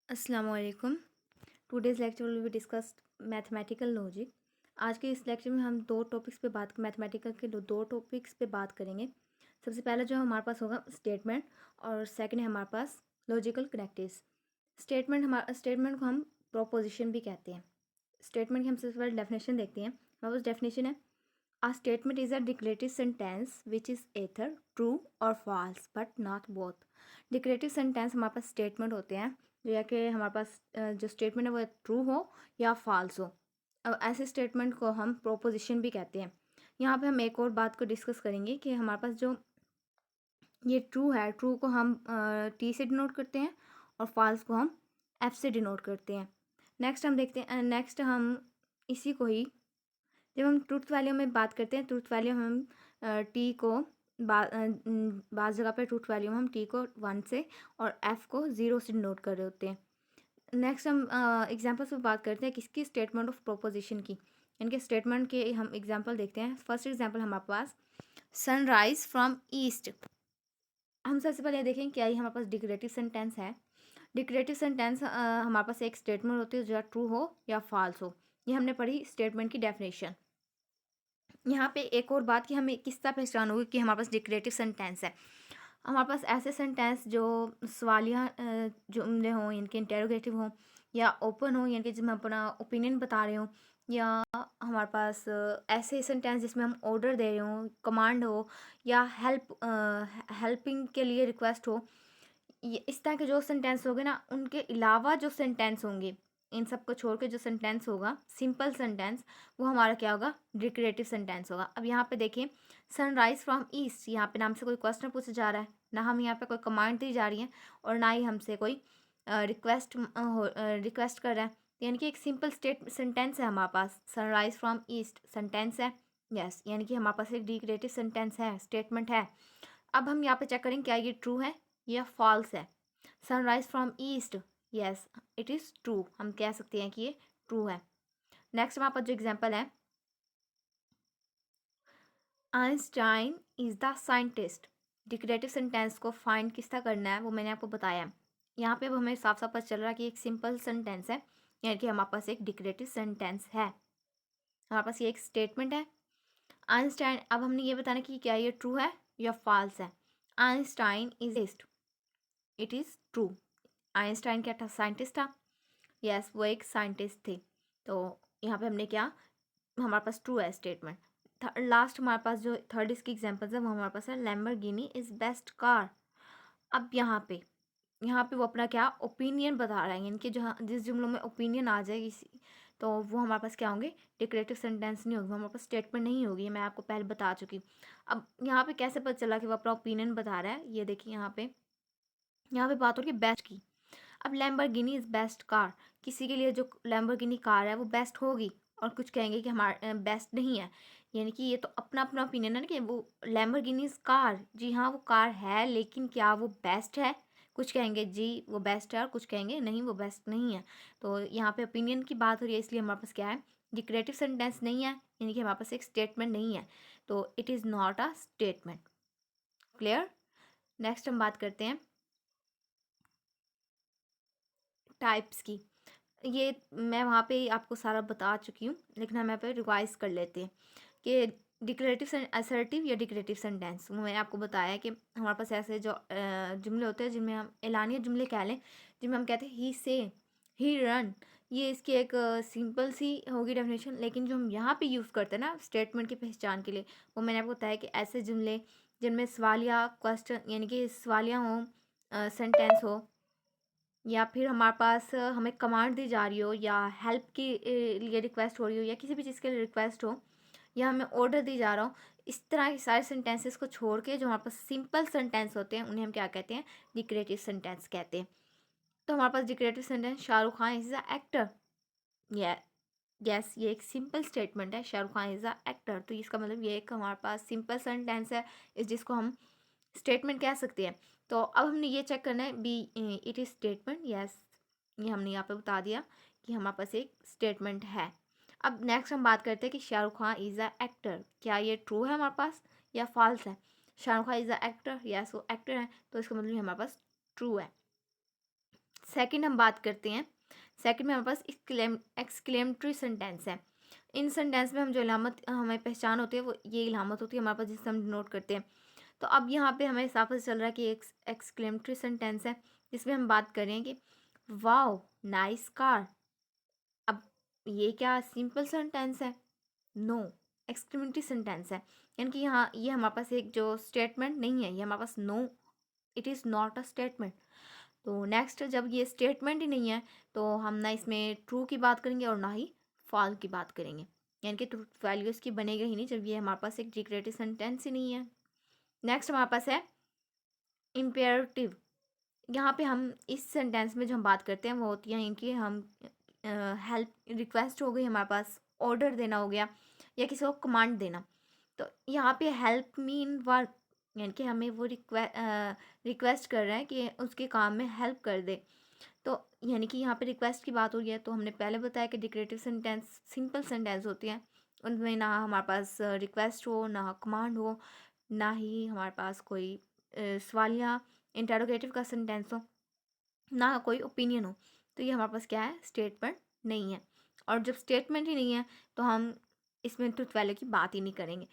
अस्सलाम वालेकुम। Today's lecture will be discussed mathematical logic. आज के इस लेक्चर में हम दो टॉपिक्स पे बात मैथमेटिकल के दो टॉपिक्स पे बात करेंगे। सबसे पहला जो हमारे पास होगा स्टेटमेंट और सेकंड है हमारे पास लॉजिकल कनेक्टिव्स। स्टेटमेंट को हम प्रोपोजिशन भी कहते हैं। स्टेटमेंट की हम सबसे पहले डेफिनेशन देखते हैं। हमारे पास डेफिनेशन है A statement is a declarative sentence which is either true or false but not both. Declarative sentence हमारे पास स्टेटमेंट होते हैं जो या कि हमारे पास जो स्टेटमेंट है वो ट्रू हो या फॉल्स हो। अब ऐसे स्टेटमेंट को हम प्रोपोजिशन भी कहते हैं। यहाँ पे हम एक और बात को डिस्कस करेंगे कि हमारे पास जो ये ट्रू है, ट्रू को हम टी से डिनोट करते हैं और फॉल्स को हम एफ से डिनोट करते हैं। नेक्स्ट हम देखते हैं नेक्स्ट हम इसी को ही जब हम ट्रूथ वैल्यू में बात करते हैं, ट्रूथ वैल्यू हम टी को बाज़ जगह पे ट्रूथ वैल्यू में हम टी को 1 से और एफ को 0 से डिनोट कर रहे होते हैं। नेक्स्ट हम एग्जांपल्स पे बात करते हैं किसकी स्टेटमेंट ऑफ प्रोपोजिशन की। इनके स्टेटमेंट के हम एग्जांपल देखते हैं। फर्स्ट एग्जांपल हमारे पास सनराइज फ्रॉम ईस्ट। हम सबसे पहले देखें क्या ये हमारे पास डिक्रेटिव सेंटेंस है। डिक्रेटिव सेंटेंस हमारे पास एक स्टेटमेंट होती है जो ट्रू हो या फॉल्स हो। ये हमने पढ़ी स्टेटमेंट की डेफिनेशन। यहाँ पे एक और बात कि हमें किस तरह पहचान होगी कि हमारे पास डिक्रेटिव सेंटेंस है। हमारे पास ऐसे सेंटेंस जो सवालिया जुमले हों, इनके इंटेरोगेटिव हों या ओपन हो, यानी कि जिसमें अपना ओपिनियन बता रहे हों, या हमारे पास ऐसे सेंटेंस जिसमें हम ऑर्डर दे रहे हों, कमांड हो या हेल्पिंग के लिए रिक्वेस्ट हो। ये इस तरह के जो सेंटेंस होंगे ना, उनके अलावा जो सेंटेंस होंगे, इन सब को छोड़ के जो सेंटेंस होगा सिंपल सेंटेंस, वो हमारा क्या होगा, डिक्रेटिव सेंटेंस होगा। अब यहाँ पे देखें सनराइज फ्रॉम ईस्ट, यहाँ पे ना हमसे कोई क्वेश्चन पूछा जा रहा है, ना हम यहाँ पे कोई कमांड दी जा रही है और ना ही हमसे कोई रिक्वेस्ट कर रहा है। यानी कि एक सिंपल सेंटेंस है हमारे पास, सनराइज फ्रॉम ईस्ट सेंटेंस है। यस, यानी कि हमारे पास एक डिक्रेटिव सेंटेंस है, स्टेटमेंट है। अब हम यहाँ पे चेक करें क्या ये ट्रू है या फॉल्स है। Sunrise from east, yes it is true, हम कह सकते हैं कि ये ट्रू है। नेक्स्ट हमारे पास जो एग्जांपल है, Einstein is the scientist. Declarative sentence को फाइंड किस तरह करना है वो मैंने आपको बताया। यहाँ पे अब हमें साफ साफ पता चल रहा है कि एक सिंपल सेंटेंस है, यानी कि हमारे पास एक डिक्रेटिव सेंटेंस है, हमारे पास ये एक स्टेटमेंट है आइंस्टाइन। अब हमने ये बताना कि क्या ये ट्रू है या फॉल्स है। Einstein is it is true. Einstein क्या था, साइंटिस्ट था। यस, वो एक साइंटिस्ट थे। तो यहाँ पे हमने क्या, हमारे पास ट्रू है स्टेटमेंट। लास्ट हमारे पास जो थर्ड इसकी एग्जांपल्स है वो हमारे पास है लैम्बोर्गिनी इज़ बेस्ट कार। अब यहाँ पे वो अपना क्या ओपिनियन बता रहा है, यानी कि जो जिस जुमलों में ओपिनियन आ जाए किसी, तो वो हमारे पास क्या होंगे, डिक्रेटिव सेंटेंस नहीं होगी, वो हमारे पास स्टेटमेंट नहीं होगी, मैं आपको पहले बता चुकी। अब यहाँ पे कैसे पता चला कि वो अपना ओपिनियन बता रहा है, ये देखिए यहाँ पे बात हो रही है बेस्ट की। अब लैम्बोर्गिनी इज़ बेस्ट कार, किसी के लिए जो लैम्बोर्गिनी कार है वो बेस्ट होगी, और कुछ कहेंगे कि हमारे बेस्ट नहीं है। यानी कि ये तो अपना अपना ओपिनियन है ना कि वो लैम्बोर्गिनी इज़ कार, जी हाँ वो कार है, लेकिन क्या वो बेस्ट है। कुछ कहेंगे जी वो बेस्ट है और कुछ कहेंगे नहीं वो बेस्ट नहीं है। तो यहाँ पे ओपिनियन की बात हो रही है, इसलिए हमारे पास क्या है, डिक्रेटिव सेंटेंस नहीं है, यानी कि हमारे पास एक स्टेटमेंट नहीं है, तो it is not a statement. Clear. Next हम बात करते हैं टाइप्स की। ये मैं वहाँ पे आपको सारा बता चुकी हूँ, लेकिन हम यहाँ पे रिवाइज कर लेते हैं कि डिक्लेरेटिव असर्टिव या डिक्लेरेटिव सेंटेंस। वो मैंने आपको बताया कि हमारे पास ऐसे जो जुमले होते हैं जिनमें हम एलानिया जुमले कह लें, जिनमें हम कहते हैं ही से, ही रन, ये इसकी एक सिंपल सी होगी डेफिनेशन। लेकिन जो हम यहाँ पे यूज़ करते हैं ना स्टेटमेंट की पहचान के लिए, वो मैंने आपको बताया कि ऐसे जुमले जिनमें सवालिया क्वेश्चन, यानी कि सवालिया हो, सेंटेंस हो, या फिर हमारे पास हमें कमांड दी जा रही हो, या हेल्प के लिए रिक्वेस्ट हो रही हो, या किसी भी चीज़ के लिए रिक्वेस्ट हो, या हमें ऑर्डर दी जा रहा हो, इस तरह के सारे सेंटेंसेस को छोड़ के जो हमारे पास सिंपल सेंटेंस होते हैं उन्हें हम क्या कहते हैं, डिक्रेटिव सेंटेंस कहते हैं। तो हमारे पास declarative sentence, Shahrukh Khan is a actor. या यस, ये एक सिंपल स्टेटमेंट है, Shahrukh Khan is a actor. तो इसका मतलब ये एक हमारे पास सिंपल सेंटेंस है, इस जिसको हम स्टेटमेंट कह सकते हैं। तो अब हमने ये चेक करना है B it is statement. Yes, ये हमने यहाँ पे बता दिया कि हमारे पास एक स्टेटमेंट है। अब नेक्स्ट हम बात करते हैं कि Shahrukh Khan is a actor, क्या ये ट्रू है हमारे पास या फॉल्स है। Shahrukh Khan is a actor, yes वो एक्टर है, तो इसका मतलब हमारे पास ट्रू है। सेकंड हम बात करते हैं, सेकंड में हमारे पास एक्सक्लेमेटरी सेंटेंस है। इन सेंटेंस में हम जो इलामत हमें पहचान होती है वो ये इलामत होती है हमारे पास, जिससे हम डिनोट करते हैं। तो अब यहाँ पे हमें साफ से चल रहा है कि एक एक्सक्लेमेटरी सेंटेंस है, जिसमें हम बात कर रहे हैं कि वाओ नाइस कार। अब ये क्या सिंपल सेंटेंस है? नो, एक्सक्लेमेटरी सेंटेंस है, यानी कि यहाँ ये हमारे पास एक जो स्टेटमेंट नहीं है, ये हमारे पास no, it is not a statement. तो नेक्स्ट, जब ये स्टेटमेंट ही नहीं है तो हम ना इसमें ट्रू की बात करेंगे और ना ही फॉल्स की बात करेंगे, यानी कि ट्रू वैल्यू इसकी बनेगा ही नहीं जब ये हमारे पास एक डिक्लेरेटिव सेंटेंस ही नहीं है। नेक्स्ट हमारे पास है इम्पेरेटिव। यहाँ पे हम इस सेंटेंस में जो हम बात करते हैं वो होती है इनकी, हम हेल्प रिक्वेस्ट हो गई हमारे पास, ऑर्डर देना हो गया या किसी को कमांड देना। तो यहाँ पे हेल्प मी इन वर्क, यानी कि हमें वो रिक्वेस्ट कर रहे हैं कि उसके काम में हेल्प कर दे। तो यानी कि यहाँ पे रिक्वेस्ट की बात हो रही है। तो हमने पहले बताया कि डिक्लेरेटिव सेंटेंस सिंपल सेंटेंस होती हैं, उनमें ना हमारे पास रिक्वेस्ट हो, ना कमांड हो, ना ही हमारे पास कोई सवालिया इंटरोगेटिव का सेंटेंस हो, ना कोई ओपिनियन हो। तो ये हमारे पास क्या है? स्टेटमेंट नहीं है। और जब स्टेटमेंट ही नहीं है तो हम इसमें ट्रुथ वैल्यू की बात ही नहीं करेंगे।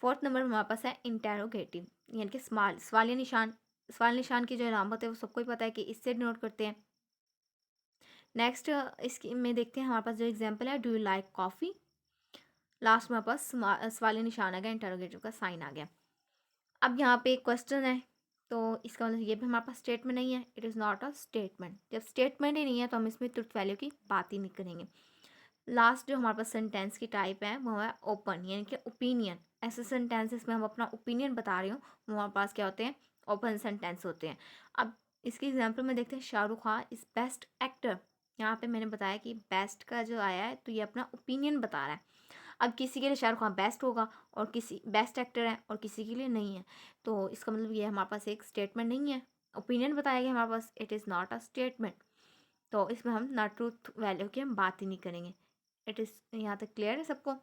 फोर्थ नंबर हमारे पास है इंटरोगेटिव, यानी कि सवालिया निशान। सवाल निशान की जो इलामत है वो सबको ही पता है कि इससे डिनोट करते हैं। नेक्स्ट इसकी में देखते हैं हमारे पास जो एग्जांपल है, do you like coffee. Last में हमारे पास सवालिया निशान आ गया, इंटरोगेटिव का साइन आ गया। अब यहाँ पे एक क्वेश्चन है, तो इसका मतलब ये भी हमारे पास स्टेटमेंट नहीं है, it is not a statement. जब स्टेटमेंट ही नहीं है तो हम इसमें ट्रुथ वैल्यू की बात ही नहीं करेंगे। लास्ट जो हमारे पास सेंटेंस की टाइप है वो है ओपन, यानी कि ओपिनियन। ऐसे सेंटेंसेस में हम अपना ओपिनियन बता रहे हो वो हमारे पास क्या होते हैं? ओपन सेंटेंस होते हैं। अब इसकी एग्जांपल में देखते हैं, Shahrukh Khan is best actor. यहाँ पे मैंने बताया कि बेस्ट का जो आया है तो ये अपना ओपिनियन बता रहा है। अब किसी के लिए शाहरुख खान बेस्ट होगा और किसी बेस्ट एक्टर है और किसी के लिए नहीं है, तो इसका मतलब ये हमारे पास एक स्टेटमेंट नहीं है, ओपिनियन बताया गया हमारे पास, it is not a statement. तो इसमें हम ना ट्रूथ वैल्यू की हम बात ही नहीं करेंगे। इट इज़, यहाँ तक क्लियर है सबको?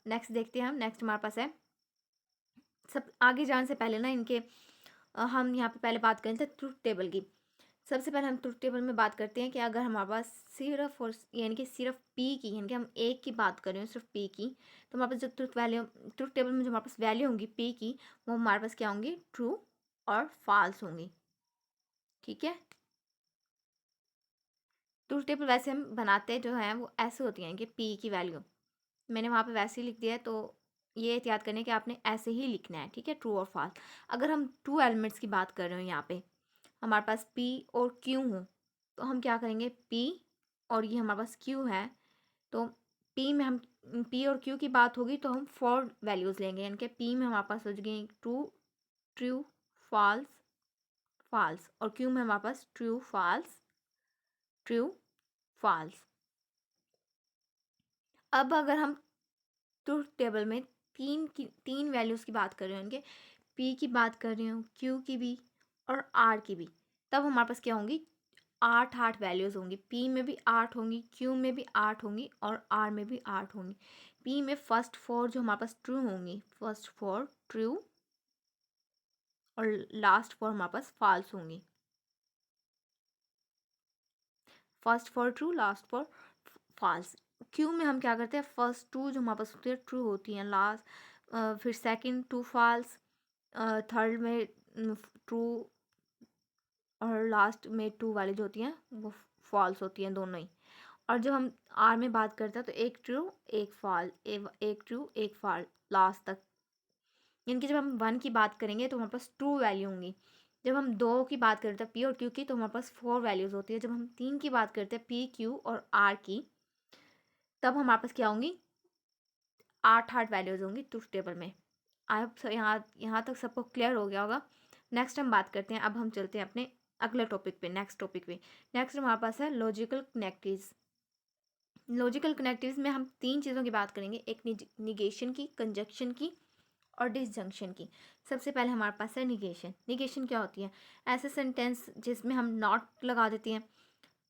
नेक्स्ट देखते हैं हम। नेक्स्ट हमारे पास है, सब आगे जाने से पहले ना इनके हम यहाँ पे पहले बात करें थे ट्रूथ टेबल की। सबसे पहले हम ट्रूथ टेबल में बात करते हैं कि अगर हमारे पास सिर्फ और यानी कि सिर्फ पी की, यानी कि हम एक की बात कर रहे हो सिर्फ पी की, तो हमारे पास जो ट्रूथ टेबल में जो हमारे पास वैल्यू होंगी पी की, वो हमारे पास क्या होंगी? ट्रू और फॉल्स होंगी। ठीक है, ट्रूथ टेबल वैसे हम बनाते जो हैं वो ऐसे होती हैं कि पी की वैल्यू मैंने वहाँ पे वैसे ही लिख दिया है, तो ये एहतियात करने कि आपने ऐसे ही लिखना है। ठीक है, ट्रू और फॉल्स। अगर हम टू एलिमेंट्स की बात कर रहे हो, यहाँ पे हमारे पास पी और क्यू हो, तो हम क्या करेंगे? पी और ये हमारे पास क्यू है, तो पी में हम पी और क्यू की बात होगी तो हम 4 वैल्यूज़ लेंगे, यानी कि पी में हमारे पास हो जाएगी ट्रू, ट्रू, फॉल्स, फॉल्स, और क्यू में हमारे पास ट्रू, फॉल्स, ट्रू, फॉल्स। अब अगर हम ट्रूथ टेबल में तीन वैल्यूज़ की बात कर रहे हैं, उनके पी की बात कर रही हूँ, क्यू की भी और आर की भी, तब हमारे पास क्या होंगी? 8 वैल्यूज़ होंगी। पी में भी 8 होंगी, क्यू में भी 8 होंगी और आर में भी 8 होंगी। पी में फर्स्ट 4 जो हमारे पास ट्रू होंगी, फर्स्ट 4 ट्रू और लास्ट 4 हमारे पास फॉल्स होंगी। First 4 true, last 4 false. Q में हम क्या करते हैं? फर्स्ट 2 जो हमारे पास होती है ट्रू होती हैं, लास्ट फिर सेकंड 2 फॉल्स, थर्ड में ट्रू और लास्ट में 2 वाली जो होती हैं वो फॉल्स होती हैं दोनों ही। और जब हम आर में बात करते हैं तो एक ट्रू एक फॉल, एक ट्रू एक फॉल लास्ट तक। यानी कि जब हम 1 की बात करेंगे तो हमारे पास 2 वैल्यू होंगी। जब हम 2 की बात करते हैं पी और क्यू की, तो हमारे पास 4 वैल्यूज़ होती है। जब हम 3 की बात करते हैं पी क्यू और आर की, तब हमारे पास क्या होंगी? 8 वैल्यूज़ होंगी ट्रूथ टेबल में। आई होप यहाँ तक सबको क्लियर हो गया होगा। नेक्स्ट हम बात करते हैं, अब हम चलते हैं अपने अगले टॉपिक पे, नेक्स्ट टॉपिक पे। नेक्स्ट हमारे पास है लॉजिकल कनेक्टिव्स। लॉजिकल कनेक्टिव्स में हम 3 चीज़ों की बात करेंगे, एक निगेशन की, कंजक्शन की और डिसजंक्शन की। सबसे पहले हमारे पास है निगेशन। निगेशन क्या होती है? ऐसे सेंटेंस जिसमें हम नॉट लगा देते हैं,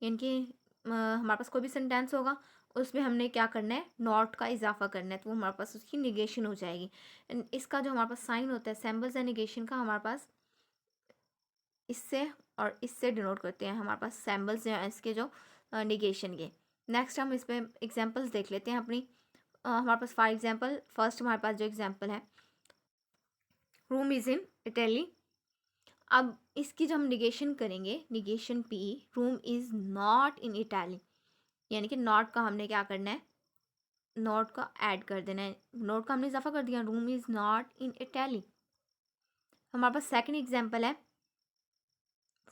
यानी कि हमारे पास कोई भी सेंटेंस होगा उसमें हमने क्या करना है? नॉट का इजाफा करना है, तो वो हमारे पास उसकी निगेशन हो जाएगी। इसका जो हमारे पास साइन होता है, सिंबल्स एंड निगेशन का, हमारे पास इससे और इससे डिनोट करते हैं हमारे पास सैम्बल्स जो हैं इसके जो निगेशन के। नेक्स्ट हम इस पर एग्जाम्पल्स देख लेते हैं अपनी। हमारे पास फॉर एग्जाम्पल फर्स्ट हमारे पास जो एग्जाम्पल है, रूम इज़ इन इटली। अब इसकी जो हम निगेशन करेंगे, negation P, room is not in Italy, यानी कि नॉट का हमने क्या करना है, नॉट का ऐड कर देना है, नॉट का हमने इजाफा कर दिया, room is not in Italy. हमारे पास सेकंड एग्जाम्पल है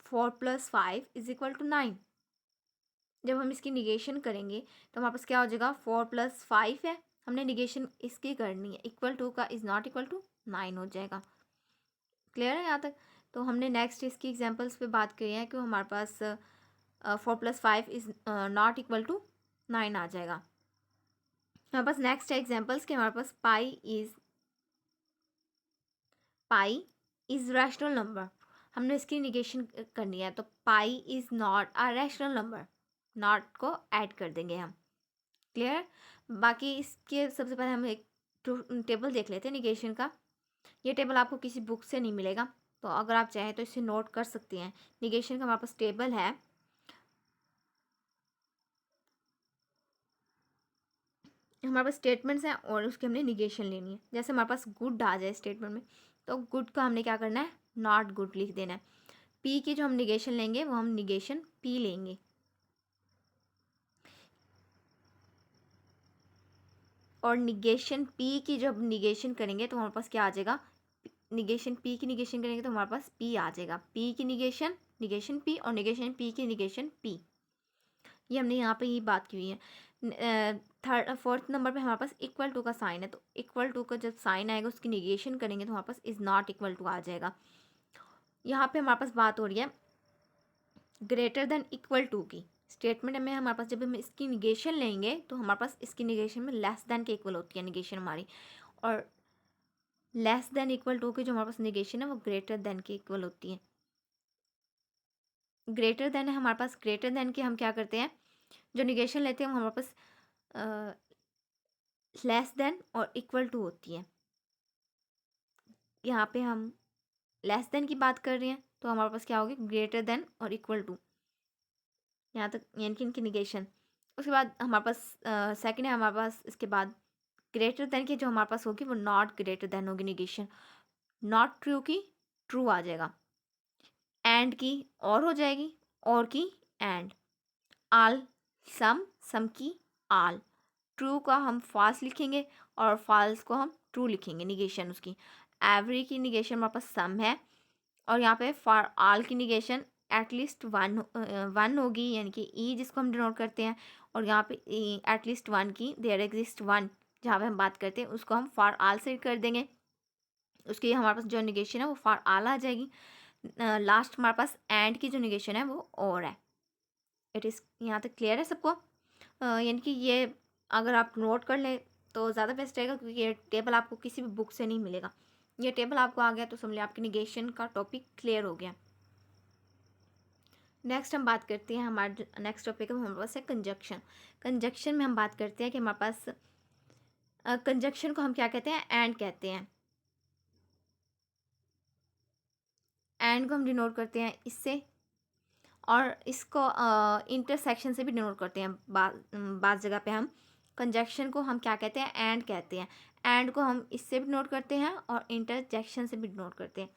4 + 5 = 9। जब हम इसकी निगेशन करेंगे तो हमारे पास क्या हो जाएगा, 4 + 5 है, हमने निगेशन इसकी करनी है, इक्वल टू का इज़ नॉट इक्वल टू 9 हो जाएगा। क्लियर है यहाँ तक? तो हमने नेक्स्ट इसकी एग्जांपल्स पे बात करी है कि हमारे पास 4 + 5 इज़ नॉट इक्वल टू 9 आ जाएगा। हमारे पास नेक्स्ट है एग्जांपल्स कि हमारे पास पाई इज़ रैशनल नंबर। हमने इसकी निगेशन करनी है, तो pi is not a rational number, not को ऐड कर देंगे हम। क्लियर? बाकी इसके सबसे पहले हम एक टेबल देख लेते हैं निगेशन का। ये टेबल आपको किसी बुक से नहीं मिलेगा, तो अगर आप चाहें तो इसे नोट कर सकती हैं। निगेशन का हमारे पास टेबल है, हमारे पास स्टेटमेंट्स हैं और उसकी हमने निगेशन लेनी है। जैसे हमारे पास गुड आ जाए स्टेटमेंट में, तो गुड का हमने क्या करना है, नॉट गुड लिख देना है। पी की जो हम निगेशन लेंगे वो हम निगेशन पी लेंगे। और निगेशन पी की जब निगेशन करेंगे तो हमारे पास क्या आ जाएगा, निगेशन पी की निगेशन करेंगे तो हमारे पास पी आ जाएगा। पी की निगेशन निगेशन पी, और निगेशन पी की निगेशन पी। ये हमने यहाँ पे ही बात की हुई है। फोर्थ नंबर पे हमारे पास इक्वल टू का साइन है, तो इक्वल टू का जब साइन आएगा उसकी निगेशन करेंगे तो हमारे पास इज़ नॉट इक्वल टू आ जाएगा। यहाँ पे हमारे पास बात हो रही है ग्रेटर देन इक्वल टू की। स्टेटमेंट में हमारे पास जब हम इसकी निगेशन लेंगे तो हमारे पास इसकी निगेशन में लेस देन के इक्वल होती है निगेशन हमारी, और लेस देन इक्वल टू की जो हमारे पास निगेशन है वो ग्रेटर देन के इक्वल होती है। ग्रेटर देन है हमारे पास, ग्रेटर देन के हम क्या करते हैं, जो निगेशन लेते हैं वो हमारे पास लेस देन और इक्वल टू होती है। यहाँ पे हम लेस देन की बात कर रहे हैं तो हमारे पास क्या होगी, ग्रेटर देन और इक्वल टू, यहाँ तक यानी कि इनकी निगेशन। उसके बाद हमारे पास सेकंड है हमारे पास, इसके बाद ग्रेटर देन की जो हमारे पास होगी वो नॉट ग्रेटर देन होगी निगेशन। नॉट ट्रू की ट्रू आ जाएगा, एंड की और हो जाएगी, और की एंड, आल सम की आल। ट्रू का हम फॉल्स लिखेंगे और फॉल्स को हम ट्रू लिखेंगे निगेशन उसकी। एवरी की निगेशन हमारे पास सम है, और यहाँ पे फॉर ऑल की निगेशन एटलीस्ट वन होगी, यानी कि ई जिसको हम डिनोट करते हैं, और यहाँ पे एटलीस्ट वन की देयर एग्जिस्ट वन जहाँ पे हम बात करते हैं उसको हम फॉर ऑल से कर देंगे। उसकी हमारे पास जो निगेशन है वो फॉर ऑल आ जाएगी। लास्ट हमारे पास एंड की जो निगेशन है वो और है। इट इज़ यहाँ तक क्लियर है सबको? यानी कि ये अगर आप नोट कर लें तो ज़्यादा बेस्ट रहेगा, क्योंकि ये टेबल आपको किसी भी बुक से नहीं मिलेगा। ये टेबल आपको आ गया तो समझ लिया आपकी निगेशन का टॉपिक क्लियर हो गया। नेक्स्ट हम बात करते हैं, हमारा नेक्स्ट टॉपिक है हमारे पास है कंजक्शन। कंजक्शन में हम बात करते हैं कि हमारे पास कंजक्शन को हम क्या कहते हैं, एंड कहते हैं। एंड को हम डिनोट करते हैं इससे, और इसको इंटरसेक्शन से भी डिनोट करते हैं। बाज़ जगह पे हम कंजक्शन को हम क्या कहते हैं, एंड कहते हैं। एंड को हम इससे भी डिनोट करते हैं और इंटरजेक्शन से भी डिनोट करते हैं।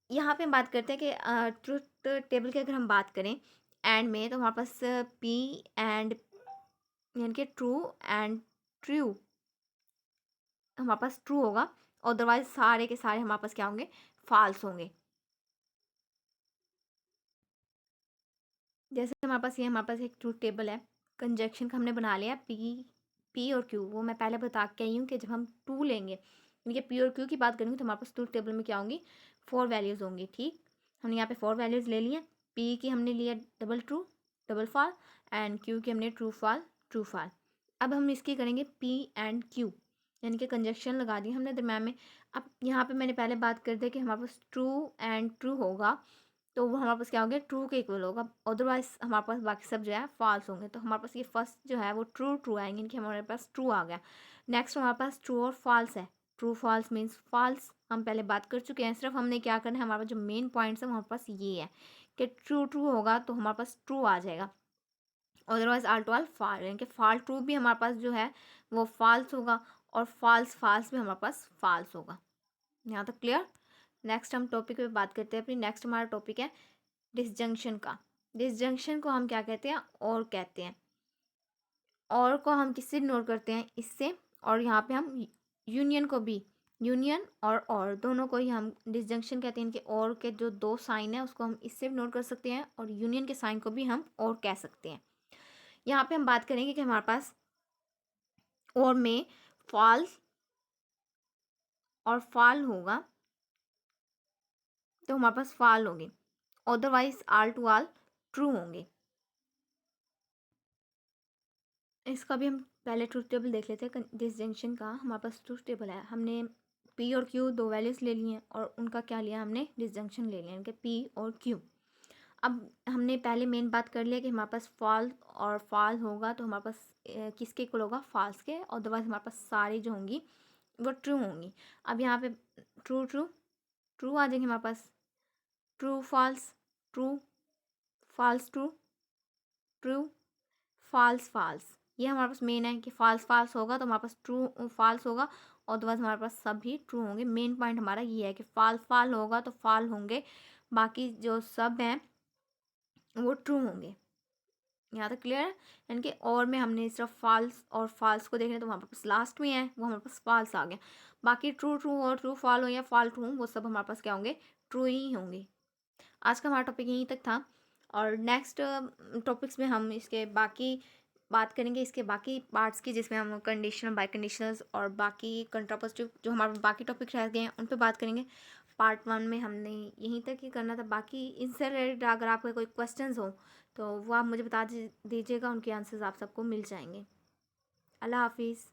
यहाँ पे हम बात करते हैं कि ट्रुथ टेबल की अगर हम बात करें एंड में, तो हमारे पास पी एंड यानी कि ट्रू एंड ट्रू हमारे पास ट्रू होगा, अदरवाइज सारे के सारे हमारे पास क्या होंगे, फॉल्स होंगे। जैसे हमारे पास एक ट्रूथ टेबल है, कंजक्शन का हमने बना लिया पी और क्यू। वो मैं पहले बता के आई हूँ कि जब हम टू लेंगे, यानी कि पी और क्यू की बात करेंगे तो हमारे पास ट्रूथ टेबल में क्या होंगी, 4 वैल्यूज़ होंगी। ठीक, हमने यहाँ पे 4 वैल्यूज़ ले लिए। पी की हमने लिया double true double fall, and Q की हमने ट्रू फॉल ट्रू फॉल। अब हम इसकी करेंगे पी एंड क्यू, यानी कि कंजक्शन लगा दी हमने दरम्यान में। अब यहाँ पे मैंने पहले बात कर दी कि हमारे पास ट्रू एंड ट्रू होगा, तो वो हमारे पास क्या हो गया, ट्रू के इक्वल होगा, अदरवाइज हमारे पास बाकी सब जो है फॉल्स होंगे। तो हमारे पास ये फर्स्ट जो है वो ट्रू ट्रू आएंगे, कि हमारे पास ट्रू आ गया। नेक्स्ट हमारे पास ट्रू और फॉल्स है। ट्रू फॉल्स मीन्स फॉल्स, हम पहले बात कर चुके हैं। सिर्फ हमने क्या करना है, हमारे पास जो मेन पॉइंट्स है हमारे पास ये है कि ट्रू ट्रू होगा तो हमारे पास ट्रू आ जाएगा, otherwise all to all false, यानी कि फॉल ट्रू भी हमारे पास जो है वो फॉल्स होगा और फॉल्स फॉल्स भी हमारे पास फॉल्स होगा। यहाँ तक क्लियर। नेक्स्ट हम टॉपिक पे बात करते हैं अपनी। नेक्स्ट हमारा टॉपिक है डिसजंक्शन का। डिसजंक्शन को हम क्या कहते हैं, और कहते हैं। और को हम किससे इग्नोर करते हैं, इससे। और यहाँ पे हम यूनियन को भी, यूनियन और दोनों को ही हम डिसजंक्शन कहते हैं। इनके और के जो दो साइन है उसको हम इससे इग्नोर कर सकते हैं और यूनियन के साइन को भी हम और कह सकते हैं। यहाँ पे हम बात करेंगे कि हमारे पास और में फॉल्स और फॉल होगा तो हमारे पास फॉल होंगे, otherwise all to all true होंगे। इसका भी हम पहले ट्रूथ टेबल देख लेते हैं। डिसजंक्शन का हमारे पास ट्रूथ टेबल है। हमने पी और क्यू दो वैल्यूज ले लिए हैं और उनका क्या लिया, हमने डिसजंक्शन ले लिया, इनके पी और क्यू। अब हमने पहले मेन बात कर लिया कि हमारे पास फॉल और फॉल होगा तो हमारे पास किसके इक्वल होगा, फॉल्स के, अदरवाइज हमारे पास सारी जो होंगी वो ट्रू होंगी। अब यहाँ पे ट्रू ट्रू ट्रू आ जाएंगे हमारे पास, true false true, false true, true false false. ये हमारे पास मेन है कि फॉल्स फॉल्स होगा तो हमारे पास ट्रू फॉल्स होगा, और अदरवाइज हमारे पास सभी ट्रू होंगे। मेन पॉइंट हमारा ये है कि फॉल फॉल होगा तो फॉल होंगे, बाकी जो सब हैं वो ट्रू होंगे। यहाँ तक क्लियर है। यानी कि और में हमने सिर्फ फॉल्स और फॉल्स को देख रहे हैं तो हमारे पास लास्ट में है वो हमारे पास फॉल्स आ गया। बाकी ट्रू ट्रू और ट्रू फॉल हो या फॉल ट्रू वो सब हमारे पास क्या होंगे, ट्रू ही होंगे। आज का हमारा टॉपिक यहीं तक था और नेक्स्ट टॉपिक्स में हम इसके बाकी बात करेंगे, इसके बाकी पार्ट्स की, जिसमें हम कंडीशनल, बाई कंडीशनल्स और बाकी कंट्रापोजिटिव जो हमारे बाकी टॉपिक रह गए हैं उन पे बात करेंगे। पार्ट 1 में हमने यहीं तक ही करना था। बाकी इनसे रिलेटेड अगर आपके कोई क्वेश्चंस हो तो वो आप मुझे बता दीजिएगा, उनके आंसर्स आप सबको मिल जाएंगे। अल्लाह हाफिज़।